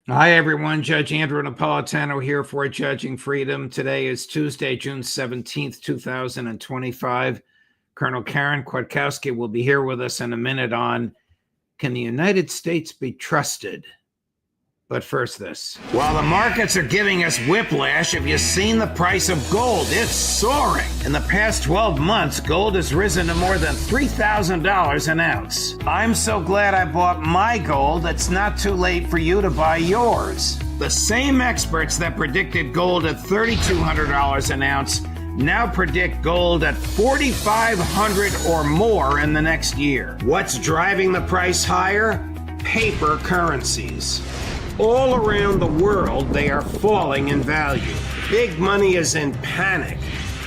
Hi, everyone. Judge Andrew Napolitano here for Judging Freedom. Today is Tuesday, June 17th, 2025. Colonel Karen Kwiatkowski will be here with us in a minute on Can the United States be trusted? But first, this. While the markets are giving us whiplash, have you seen the price of gold? It's soaring. In the past 12 months, gold has risen to more than $3,000 an ounce. I'm so glad I bought my gold. It's not too late for you to buy yours. The same experts that predicted gold at $3,200 an ounce now predict gold at $4,500 or more in the next year. What's driving the price higher? Paper currencies. All around the world, they are falling in value. Big money is in panic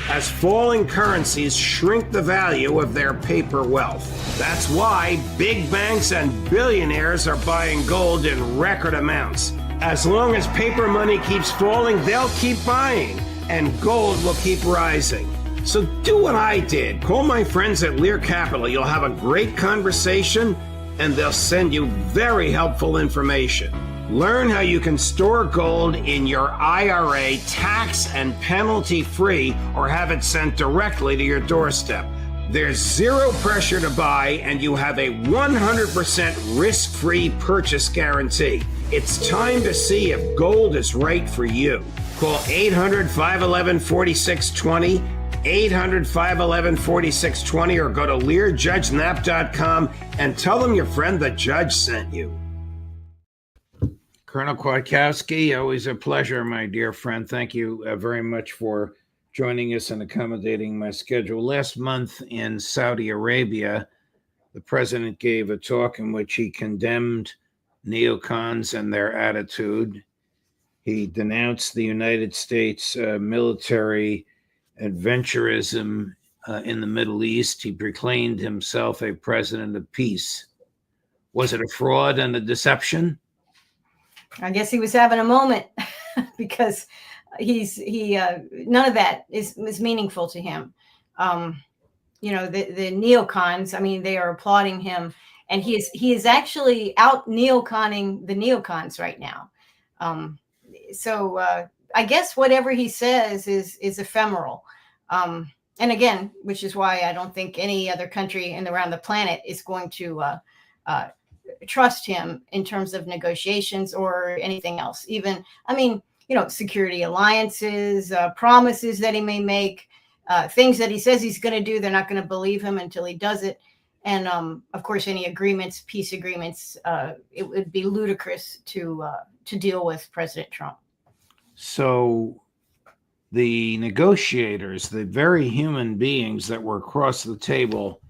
as falling currencies shrink the value of their paper wealth. That's why big banks and billionaires are buying gold in record amounts. As long as paper money keeps falling, they'll keep buying, and gold will keep rising. So do what I did. Call my friends at Lear Capital. You'll have a great conversation, and they'll send you very helpful information. Learn how you can store gold in your IRA tax and penalty free or have it sent directly to your doorstep. There's zero pressure to buy and you have a 100% risk-free purchase guarantee. It's time to see if gold is right for you. Call 800-511-4620, 800-511-4620, or go to LearJudgeNap.com and tell them your friend the judge sent you. Colonel Kwiatkowski, always a pleasure, my dear friend. Thank you very much for joining us and accommodating my schedule. Last month in Saudi Arabia, the president gave a talk in which he condemned neocons and their attitude. He denounced the United States military adventurism in the Middle East. He proclaimed himself a president of peace. Was it a fraud and a deception? I guess he was having a moment because none of that is meaningful to him. The neocons, I mean, they are applauding him, and he is actually out neoconning the neocons right now. I guess whatever he says is ephemeral. And again, which is why I don't think any other country around the planet is going to trust him in terms of negotiations or anything else. Even, security alliances, promises that he may make, things that he says he's going to do, they're not going to believe him until he does it. And of course, any agreements, peace agreements, it would be ludicrous to deal with President Trump. So the negotiators, the very human beings that were across the table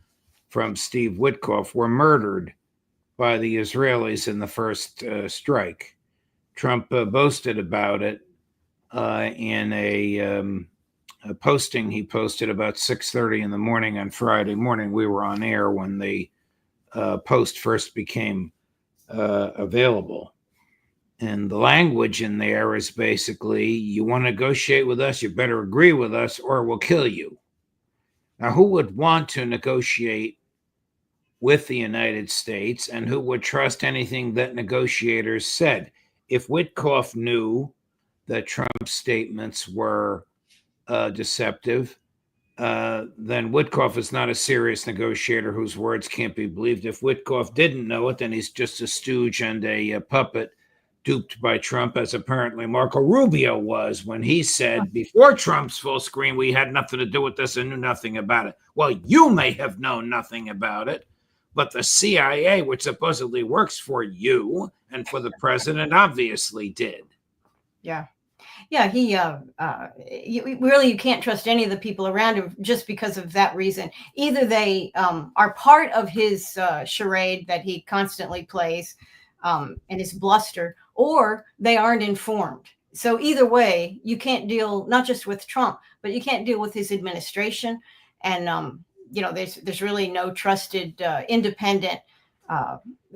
from Steve Witkoff, were murdered by the Israelis in the first strike. Trump boasted about it in a posting he posted about 6:30 in the morning on Friday morning. We were on air when the post first became available. And the language in there is basically, you want to negotiate with us, you better agree with us or we'll kill you. Now, who would want to negotiate with the United States, and who would trust anything that negotiators said? If Witkoff knew that Trump's statements were deceptive, then Witkoff is not a serious negotiator whose words can't be believed. If Witkoff didn't know it, then he's just a stooge and a puppet duped by Trump, as apparently Marco Rubio was when he said, before Trump's full screen, we had nothing to do with this and knew nothing about it. Well, you may have known nothing about it, but the CIA, which supposedly works for you and for the president, obviously did. Yeah. He you can't trust any of the people around him just because of that reason. Either they are part of his charade that he constantly plays and his bluster, or they aren't informed. So either way, you can't deal not just with Trump, but you can't deal with his administration. And there's really no trusted independent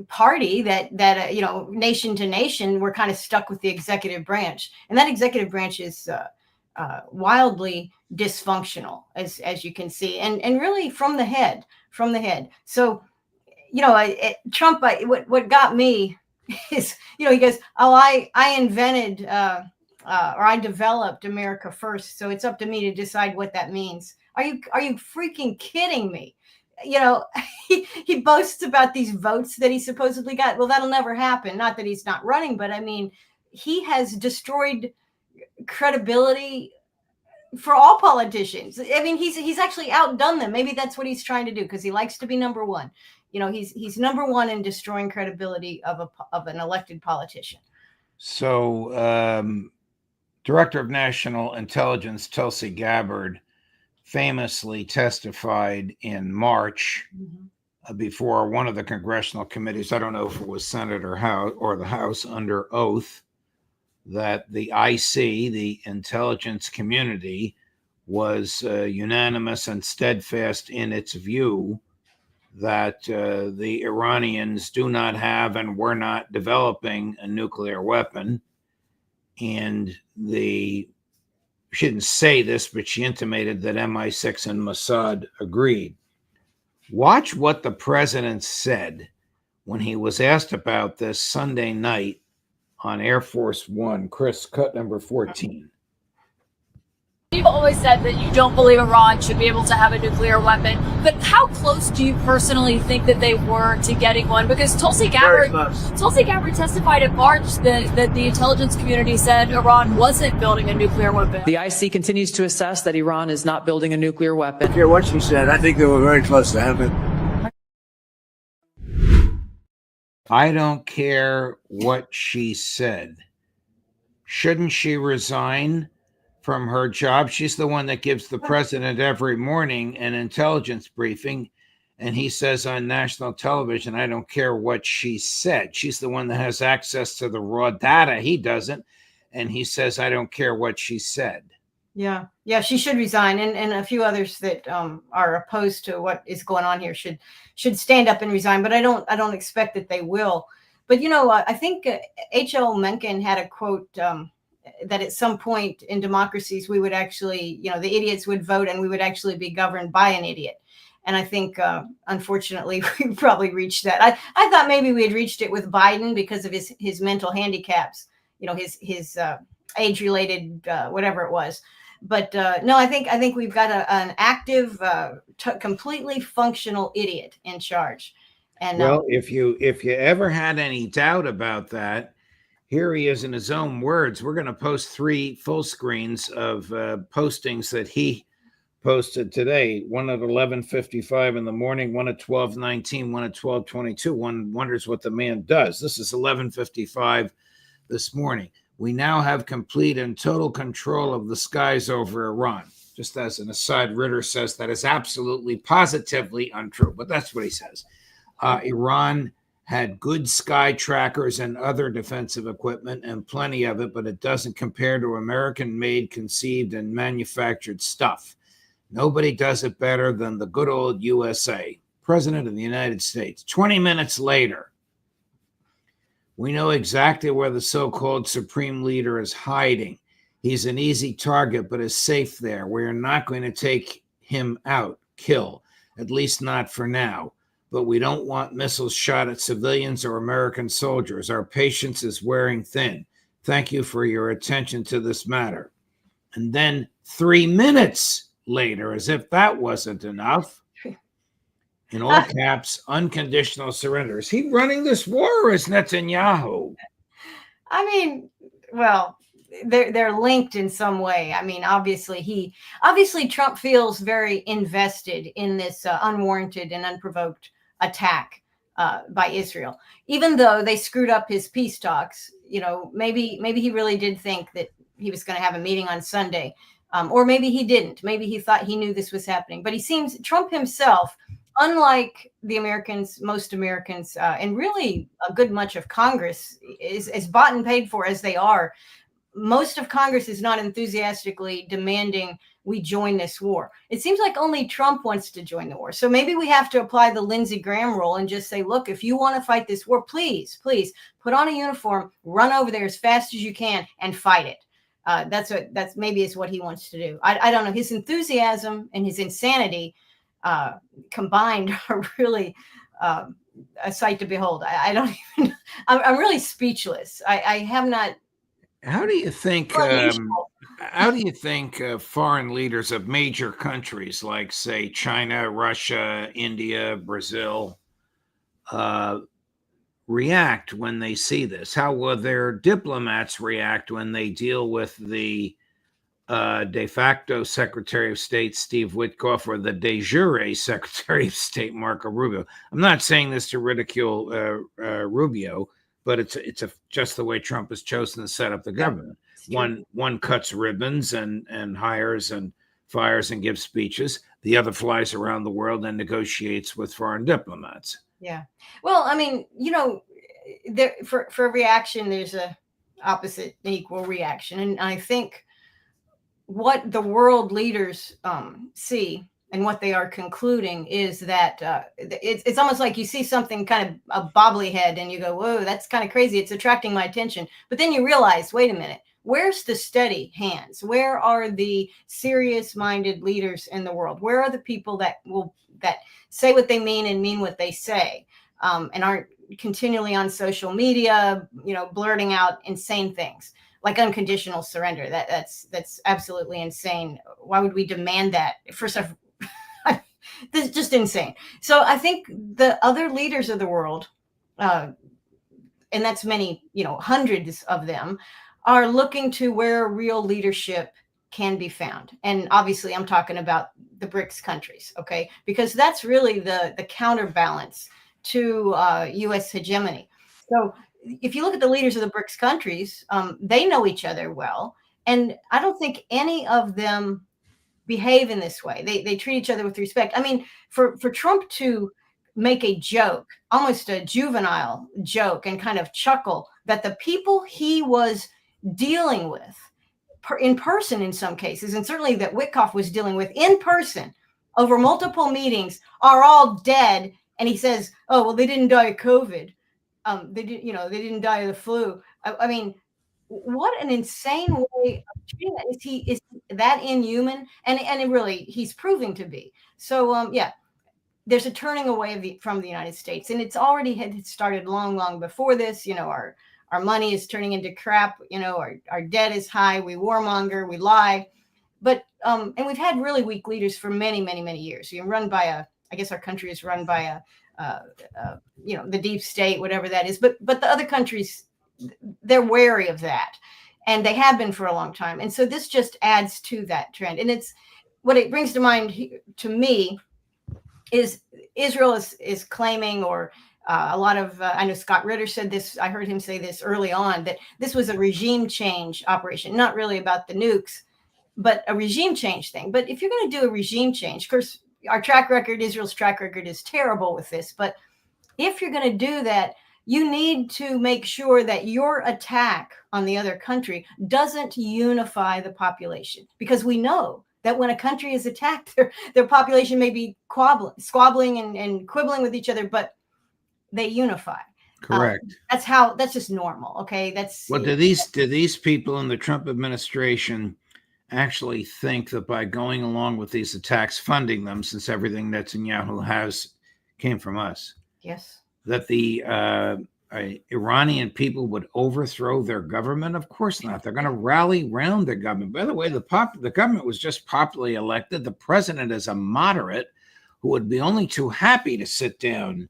party that nation to nation. We're kind of stuck with the executive branch, and that executive branch is wildly dysfunctional, as you can see, and really from the head. So Trump, what got me he goes, oh, I invented or I developed America first, so it's up to me to decide what that means. Are you freaking kidding me? He boasts about these votes that he supposedly got. Well, that'll never happen. Not that he's not running, but I mean, he has destroyed credibility for all politicians. I mean, he's actually outdone them. Maybe that's what he's trying to do, because he likes to be number one. He's number one in destroying credibility of an elected politician. So, Director of National Intelligence Tulsi Gabbard famously testified in March before one of the congressional committees. I don't know if it was Senate or House or the House, under oath, that the IC, the intelligence community, was unanimous and steadfast in its view that the Iranians do not have and were not developing a nuclear weapon. And she didn't say this, but she intimated that MI6 and Mossad agreed. Watch what the president said when he was asked about this Sunday night on Air Force One. Chris, cut number 14. You've always said that you don't believe Iran should be able to have a nuclear weapon, but how close do you personally think that they were to getting one? Because Tulsi Gabbard testified in March that the intelligence community said Iran wasn't building a nuclear weapon. The IC continues to assess that Iran is not building a nuclear weapon. I care what she said. I think they were very close to having. I don't care what she said. Shouldn't she resign from her job? She's the one that gives the president every morning an intelligence briefing, and he says on national television, I don't care what she said. She's the one that has access to the raw data. He doesn't, and he says, I don't care what she said. Yeah, she should resign, and a few others that are opposed to what is going on here should stand up and resign. But I don't expect that they will. But I think H.L. Mencken had a quote that at some point in democracies we would actually, the idiots would vote and we would actually be governed by an idiot. And I think, unfortunately, we probably reached that. I thought maybe we had reached it with Biden because of his mental handicaps, his age-related whatever it was. But no, I think we've got an active, completely functional idiot in charge. And well, if you ever had any doubt about that, here he is in his own words. We're going to post 3 full screens of postings that he posted today. One at 11:55 in the morning, one at 12:19, one at 12:22. One wonders what the man does. This is 11:55 this morning. We now have complete and total control of the skies over Iran. Just as an aside, Ritter says that is absolutely, positively untrue, but that's what he says. Iran had good sky trackers and other defensive equipment, and plenty of it, but it doesn't compare to American-made, conceived, and manufactured stuff. Nobody does it better than the good old USA, President of the United States. 20 minutes later, we know exactly where the so-called supreme leader is hiding. He's an easy target, but is safe there. We are not going to take him out, kill, at least not for now. But we don't want missiles shot at civilians or American soldiers. Our patience is wearing thin. Thank you for your attention to this matter. And then 3 minutes later, as if that wasn't enough, in all caps, unconditional surrender. Is he running this war, or is Netanyahu? I mean, well, they're linked in some way. I mean, obviously Trump feels very invested in this unwarranted and unprovoked attack by Israel, even though they screwed up his peace talks. Maybe he really did think that he was going to have a meeting on Sunday, or maybe he didn't. Maybe he thought he knew this was happening. But he seems, Trump himself, unlike the Americans, most Americans, and really a good much of Congress, is as bought and paid for as they are. Most of Congress is not enthusiastically demanding we join this war. It seems like only Trump wants to join the war. So maybe we have to apply the Lindsey Graham rule and just say, look, if you want to fight this war, please put on a uniform, run over there as fast as you can and fight it. That's maybe is what he wants to do. I don't know. His enthusiasm and his insanity combined are really a sight to behold. I don't even, I'm really speechless. I have not. How do you think? Unusual. How do you think foreign leaders of major countries like, say, China, Russia, India, Brazil, react when they see this? How will their diplomats react when they deal with the de facto Secretary of State Steve Witkoff or the de jure Secretary of State Marco Rubio? I'm not saying this to ridicule Rubio, but it's just the way Trump has chosen to set up the government. One cuts ribbons and hires and fires and gives speeches. The other flies around the world and negotiates with foreign diplomats. Yeah. Well, I mean, there for a reaction, there's a opposite and equal reaction, and I think what the world leaders see and what they are concluding is that it's almost like you see something kind of a bobbly head and you go, whoa, that's kind of crazy. It's attracting my attention. But then you realize, wait a minute, where's the steady hands? Where are the serious minded leaders in the world? Where are the people that say what they mean and mean what they say, and aren't continually on social media, blurting out insane things like unconditional surrender? That's absolutely insane. Why would we demand that? First off, this is just insane. So I think the other leaders of the world, and that's many, hundreds of them, are looking to where real leadership can be found. And obviously I'm talking about the BRICS countries, okay? Because that's really the counterbalance to U.S. hegemony. So if you look at the leaders of the BRICS countries, they know each other well. And I don't think any of them behave in this way. They treat each other with respect. I mean, for Trump to make a joke, almost a juvenile joke, and kind of chuckle that the people he was dealing with in person in some cases, and certainly that Witkoff was dealing with in person over multiple meetings, are all dead. And he says, oh, well, they didn't die of COVID. They didn't die of the flu. I mean, what an insane way of treating that. Is that inhuman? And it really, he's proving to be. So, there's a turning away from the United States. And it's already had started long before this. Our money is turning into crap. Our debt is high. We warmonger, we lie. But, and we've had really weak leaders for many, many, many years. I guess our country is run by the deep state, whatever that is. But the other countries, they're wary of that. And they have been for a long time. And so this just adds to that trend. And it's what it brings to mind to me is Israel is claiming, or a lot of, I know Scott Ritter said this, I heard him say this early on, that this was a regime change operation, not really about the nukes, but a regime change thing. But if you're going to do a regime change, of course, Israel's track record is terrible with this. But if you're going to do that, you need to make sure that your attack on the other country doesn't unify the population, because we know that when a country is attacked, their population may be squabbling and quibbling with each other, but they unify. Correct. That's just normal. Okay. Do these people in the Trump administration actually think that by going along with these attacks, funding them, since everything Netanyahu has came from us, yes, that the Iranian people would overthrow their government? Of course not. They're going to rally around their government. By the way, the government was just popularly elected. The president is a moderate who would be only too happy to sit down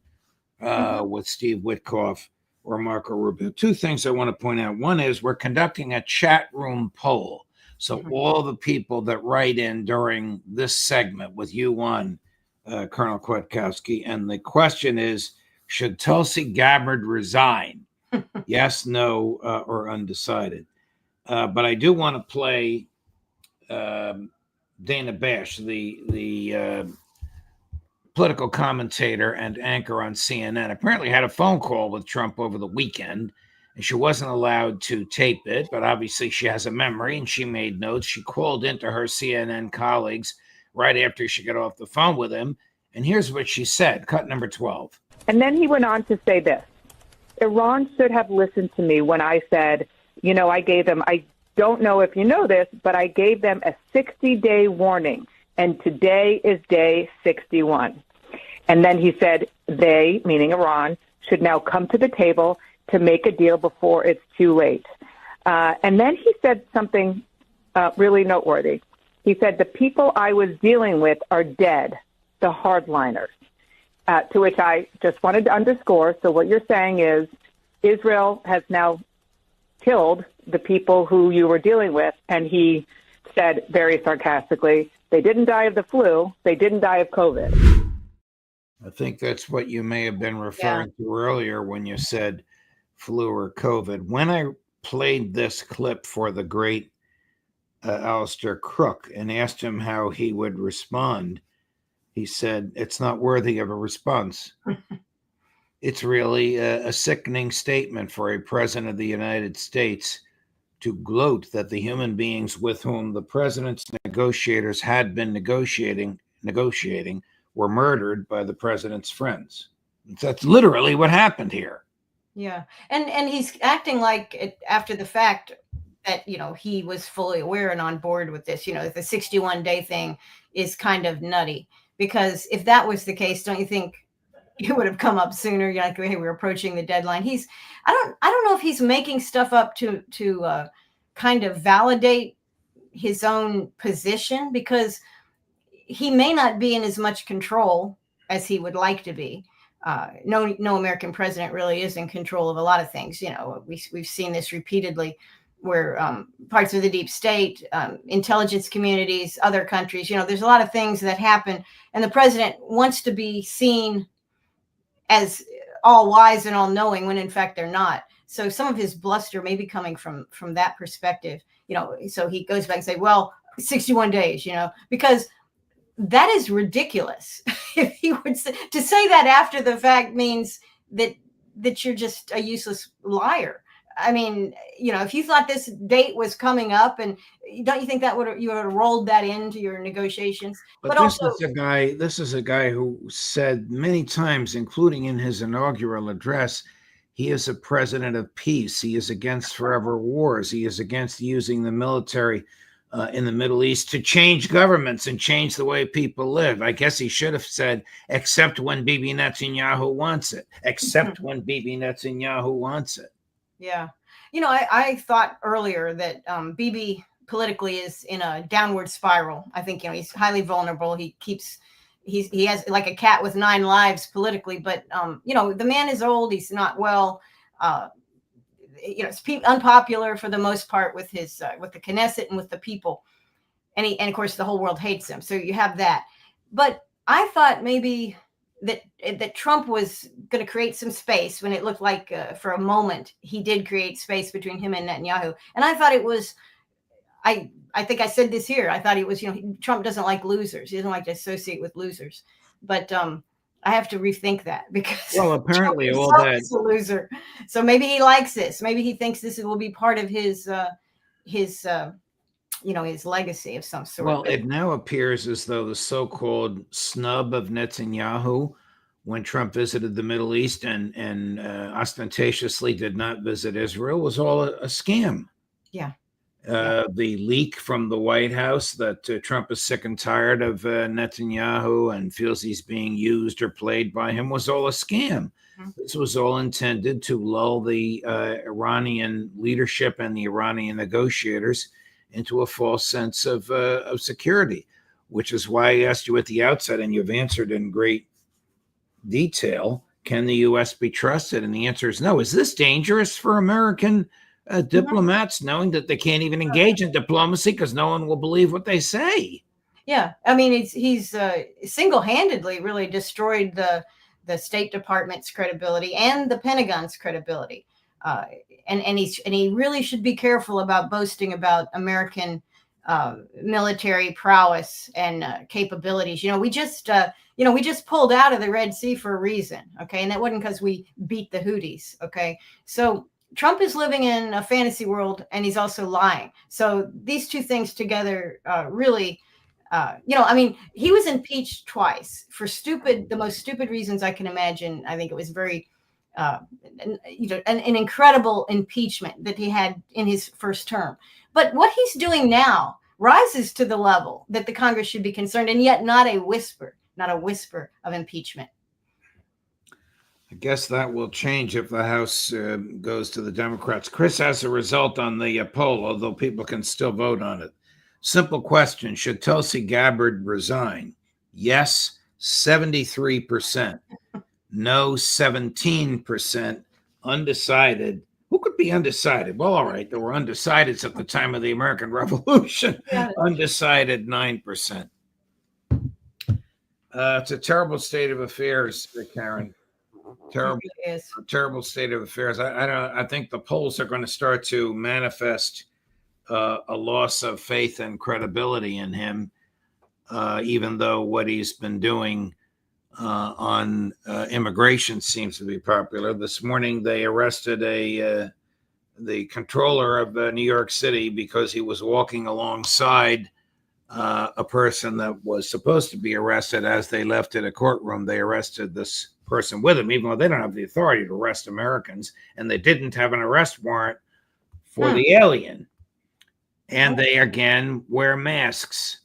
with Steve Witkoff or Marco Rubio. Two things I want to point out. One is we're conducting a chat room poll. So all the people that write in during this segment with you on, Colonel Kwiatkowski, and the question is, should Tulsi Gabbard resign? Yes, no, or undecided. But I do want to play Dana Bash, the political commentator and anchor on CNN, apparently had a phone call with Trump over the weekend, and she wasn't allowed to tape it, but obviously she has a memory and she made notes. She called into her CNN colleagues right after she got off the phone with him. And here's what she said, cut number 12. And then he went on to say this: Iran should have listened to me when I said, I gave them, I don't know if you know this, but I gave them a 60-day warning. And today is day 61. And then he said they, meaning Iran, should now come to the table to make a deal before it's too late. And then he said something really noteworthy. He said, the people I was dealing with are dead, the hardliners, to which I just wanted to underscore. So what you're saying is Israel has now killed the people who you were dealing with. And he said very sarcastically, they didn't die of the flu. They didn't die of COVID. I think that's what you may have been referring to earlier when you said flu or COVID. When I played this clip for the great Alistair Crook and asked him how he would respond, he said, it's not worthy of a response. It's really a sickening statement for a president of the United States to gloat that the human beings with whom the president's negotiators had been negotiating were murdered by the president's friends. That's literally what happened here. Yeah. And he's acting like after the fact that, he was fully aware and on board with this, the 61-day thing is kind of nutty, because if that was the case, don't you think it would have come up sooner? You're like, hey, we're approaching the deadline. I don't know if he's making stuff up to kind of validate his own position, because he may not be in as much control as he would like to be. No American president really is in control of a lot of things. We've seen this repeatedly, where parts of the deep state, intelligence communities, other countries, there's a lot of things that happen, and the president wants to be seen as all wise and all knowing when in fact they're not. So some of his bluster may be coming from that perspective, so he goes back and say, well, 61 days, because that is ridiculous. If he would to say that after the fact means that you're just a useless liar. I mean, if you thought this date was coming up, and don't you think that you would have rolled that into your negotiations? But this is a guy who said many times, including in his inaugural address, he is a president of peace. He is against forever wars. He is against using the military in the Middle East to change governments and change the way people live. I guess he should have said, except when Bibi Netanyahu wants it. Except when Bibi Netanyahu wants it. Yeah. I thought earlier that Bibi politically is in a downward spiral. I think, he's highly vulnerable. He has like a cat with 9 lives politically, but, the man is old. He's not well. It's unpopular for the most part with his with the Knesset and with the people, and of course the whole world hates him. So you have that. But I thought maybe that Trump was going to create some space when it looked like for a moment he did create space between him and Netanyahu. And I thought it was, I think I said this here. I thought it was, Trump doesn't like losers. He doesn't like to associate with losers. But I have to rethink that, because apparently all that is a loser. So maybe he likes this. Maybe he thinks this will be part of his legacy of some sort. Well, it now appears as though the so-called snub of Netanyahu, when Trump visited the Middle East and ostentatiously did not visit Israel, was all a scam. Yeah. The leak from the White House that Trump is sick and tired of Netanyahu and feels he's being used or played by him was all a scam. Mm-hmm. This was all intended to lull the Iranian leadership and the Iranian negotiators into a false sense of security, which is why I asked you at the outset, and you've answered in great detail, can the U.S. be trusted? And the answer is no. Is this dangerous for American diplomats, knowing that they can't even engage in diplomacy because no one will believe what they say? Yeah, I mean, he's single-handedly really destroyed the State Department's credibility and the Pentagon's credibility, and he really should be careful about boasting about American military prowess and capabilities. We just pulled out of the Red Sea for a reason, okay, and that wasn't because we beat the Houthis, okay. So Trump is living in a fantasy world, and he's also lying. So these two things together really, he was impeached twice for the most stupid reasons I can imagine. I think it was very, an incredible impeachment that he had in his first term. But what he's doing now rises to the level that the Congress should be concerned, and yet not a whisper of impeachment. I guess that will change if the House goes to the Democrats. Chris has a result on the poll, although people can still vote on it. Simple question: should Tulsi Gabbard resign? Yes, 73%. No, 17%. Undecided. Who could be undecided? Well, all right, there were undecideds at the time of the American Revolution. Undecided, 9%. It's a terrible state of affairs, Karen. Terrible state of affairs. I think the polls are going to start to manifest a loss of faith and credibility in him, even though what he's been doing on immigration seems to be popular. This morning, they arrested the controller of New York City because he was walking alongside a person that was supposed to be arrested. As they left at a courtroom, they arrested this person with him, even though they don't have the authority to arrest Americans, and they didn't have an arrest warrant for the alien. And they again wear masks.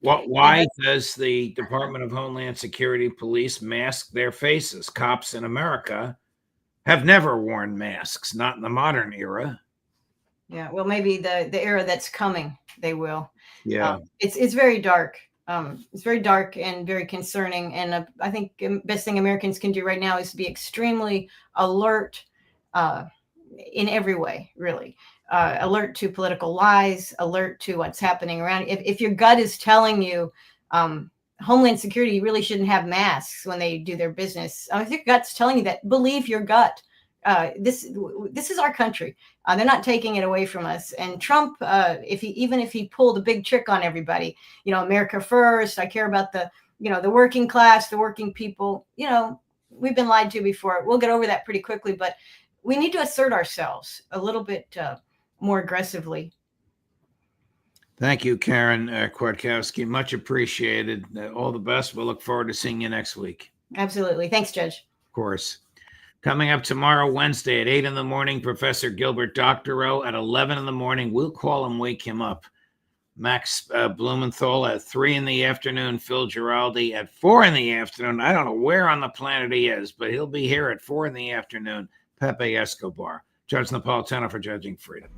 Why does the Department of Homeland Security police mask their faces? Cops in America have never worn masks, not in the modern era. Yeah, well, maybe the era that's coming, they will. Yeah, it's very dark. It's very dark and very concerning. And I think the best thing Americans can do right now is to be extremely alert in every way, really. Alert to political lies, alert to what's happening around. If your gut is telling you Homeland Security really shouldn't have masks when they do their business, if your gut's telling you that, believe your gut. This is our country. They're not taking it away from us. And Trump, even if he pulled a big trick on everybody, America first, I care about the working class, the working people, we've been lied to before. We'll get over that pretty quickly, but we need to assert ourselves a little bit more aggressively. Thank you, Karen Kwiatkowski. Much appreciated. All the best. We'll look forward to seeing you next week. Absolutely. Thanks, Judge. Of course. Coming up tomorrow, Wednesday at 8 in the morning, Professor Gilbert Doctorow. At 11 in the morning, we'll call him, wake him up. Max Blumenthal at 3 in the afternoon. Phil Giraldi at 4 in the afternoon. I don't know where on the planet he is, but he'll be here at 4 in the afternoon. Pepe Escobar. Judge Napolitano for Judging Freedom.